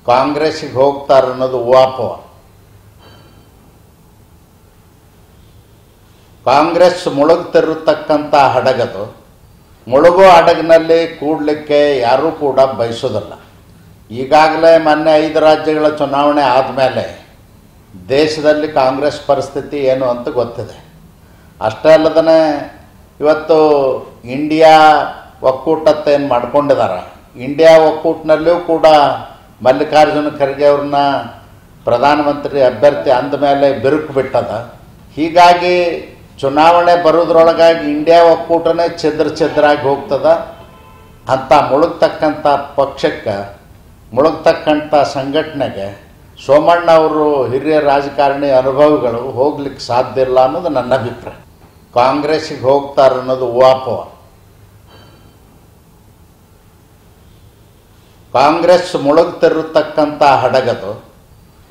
ಕಾಂಗ್ರೆಸ್ಸಿಗೆ ಹೋಗ್ತಾರೆ ಅನ್ನೋದು ಊಹಾಪೋಹ. ಕಾಂಗ್ರೆಸ್ ಮುಳುಗ್ತಿರತಕ್ಕಂಥ ಹಡಗದು. ಮುಳುಗೋ ಹಡಗಿನಲ್ಲಿ ಕೂಡಲಿಕ್ಕೆ ಯಾರೂ ಕೂಡ ಬಯಸೋದಿಲ್ಲ. ಈಗಾಗಲೇ ಮೊನ್ನೆ 5 ರಾಜ್ಯಗಳ ಚುನಾವಣೆ ಆದಮೇಲೆ ದೇಶದಲ್ಲಿ ಕಾಂಗ್ರೆಸ್ ಪರಿಸ್ಥಿತಿ ಏನು ಅಂತ ಗೊತ್ತಿದೆ. ಅಷ್ಟೇ ಅಲ್ಲದೇ ಇವತ್ತು ಇಂಡಿಯಾ ಒಕ್ಕೂಟತ್ತೇನು ಮಾಡ್ಕೊಂಡಿದ್ದಾರೆ, ಇಂಡಿಯಾ ಒಕ್ಕೂಟನಲ್ಲಿಯೂ ಕೂಡ ಮಲ್ಲಿಕಾರ್ಜುನ ಖರ್ಗೆ ಅವ್ರನ್ನ ಪ್ರಧಾನಮಂತ್ರಿ ಅಭ್ಯರ್ಥಿ ಅಂದಮೇಲೆ ಬಿರುಕು ಬಿಟ್ಟದ. ಹೀಗಾಗಿ ಚುನಾವಣೆ ಬರೋದ್ರೊಳಗಾಗಿ ಇಂಡಿಯಾ ಒಕ್ಕೂಟನೇ ಛಿದ್ರಾಗಿ ಹೋಗ್ತದ. ಅಂಥ ಮುಳುಗ್ತಕ್ಕಂಥ ಪಕ್ಷಕ್ಕೆ, ಮುಳುಗ್ತಕ್ಕಂಥ ಸಂಘಟನೆಗೆ ಸೋಮಣ್ಣ ಅವರು ಹಿರಿಯ ರಾಜಕಾರಣಿ ಅನುಭವಿಗಳು ಹೋಗ್ಲಿಕ್ಕೆ ಸಾಧ್ಯ ಇಲ್ಲ ಅನ್ನೋದು ನನ್ನ ಅಭಿಪ್ರಾಯ. ಕಾಂಗ್ರೆಸ್ಸಿಗೆ ಹೋಗ್ತಾರೆ ಅನ್ನೋದು ಊಹಾಪೋಹ. ಕಾಂಗ್ರೆಸ್ ಮುಳುಗ್ತಿರತಕ್ಕಂಥ ಹಡಗದು.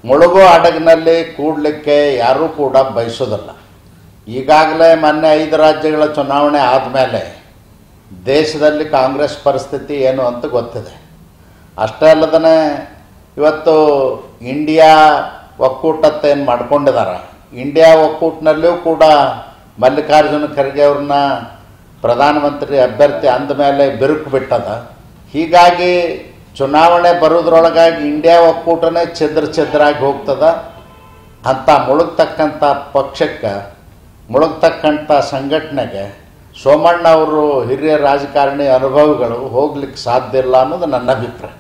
ಮುಳುಗೋ ಹಡಗಿನಲ್ಲಿ ಕೂಡಲಿಕ್ಕೆ ಯಾರೂ ಕೂಡ ಬಯಸೋದಿಲ್ಲ. ಈಗಾಗಲೇ ಮೊನ್ನೆ 5 ರಾಜ್ಯಗಳ ಚುನಾವಣೆ ಆದಮೇಲೆ ದೇಶದಲ್ಲಿ ಕಾಂಗ್ರೆಸ್ ಪರಿಸ್ಥಿತಿ ಏನು ಅಂತ ಗೊತ್ತಿದೆ. ಅಷ್ಟೇ ಅಲ್ಲದೇ ಇವತ್ತು ಇಂಡಿಯಾ ಒಕ್ಕೂಟತ್ತೇನು ಮಾಡ್ಕೊಂಡಿದ್ದಾರೆ, ಇಂಡಿಯಾ ಒಕ್ಕೂಟನಲ್ಲಿಯೂ ಕೂಡ ಮಲ್ಲಿಕಾರ್ಜುನ ಖರ್ಗೆ ಅವ್ರನ್ನ ಪ್ರಧಾನಮಂತ್ರಿ ಅಭ್ಯರ್ಥಿ ಅಂದಮೇಲೆ ಬಿರುಕು ಬಿಟ್ಟದ. ಹೀಗಾಗಿ ಚುನಾವಣೆ ಬರೋದ್ರೊಳಗಾಗಿ ಇಂಡಿಯಾ ಒಕ್ಕೂಟನೇ ಛಿದ್ರಾಗಿ ಹೋಗ್ತದ. ಅಂಥ ಮುಳುಗ್ತಕ್ಕಂಥ ಪಕ್ಷಕ್ಕೆ, ಮುಳುಗ್ತಕ್ಕಂಥ ಸಂಘಟನೆಗೆ ಸೋಮಣ್ಣ ಅವರು ಹಿರಿಯ ರಾಜಕಾರಣಿ ಅನುಭವಿಗಳು ಹೋಗ್ಲಿಕ್ಕೆ ಸಾಧ್ಯ ಇಲ್ಲ ಅನ್ನೋದು ನನ್ನ ಅಭಿಪ್ರಾಯ.